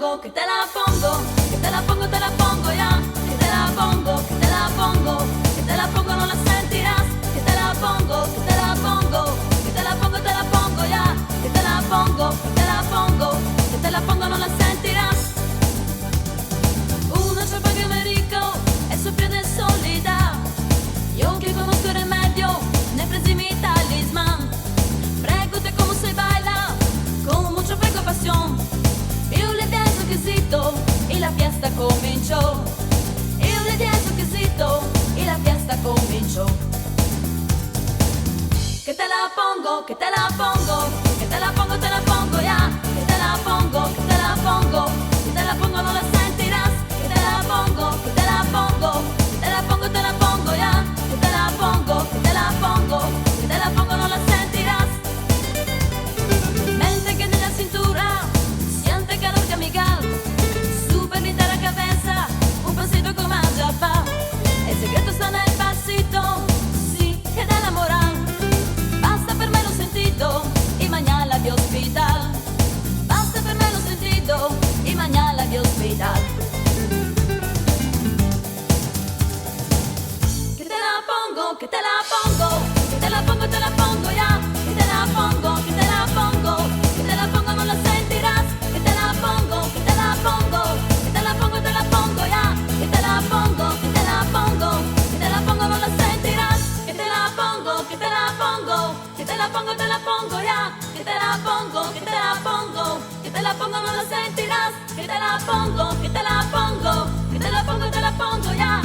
pongo, que te la pongo, que te la pongo, te la pongo ya, que te la pongo, que te la pongo, que te la pongo, no la sentirás, que te la pongo, que te la pongo, que te la pongo, te la pongo ya, que te la pongo, que te la pongo, que te la pongo, no la sentirás. Una chapa que me dijo, es sufrir de soledad. Yo que conozco el remedio, ne presi mi talismán. Pregúntate cómo se baila, con mucha preocupación. Io le di un quesito y la fiesta comenzó. Io le di un quesito y la fiesta comenzó. Que te la pongo, que te la pongo, que te la pongo, te la pongo ya. Que te la pongo, que te la pongo, que te la pongo, no la sentirás. Que te la pongo, que te la pongo, que te la pongo, te la pongo ya. Que te la pongo, que te la pongo, que te la pongo, no la sentirás. Mente que en la cintura, siente calor que amigal. Super linda la cabeza, un pasito con más va. El secreto está en el pasito, sí, que da la moral. Basta per me lo sentito y mañana de hospital. Basta per me lo sentito y mañana de hospital. Que te la pongo, que te la pongo, que te la pongo, te la pongo ya. Que te la pongo, que te la pongo, que te la pongo, no la sentirás. Que te la pongo, que te la pongo, que te la pongo, te la pongo ya. Que te la pongo, que te la pongo, que te la pongo, no la sentirás. Que te la pongo, que te la pongo, que te la pongo, te la pongo ya. Que te la pongo, que te la pongo, que te la pongo, no la sentirás. Que te la pongo, que te la pongo, que te la pongo, te la pongo ya.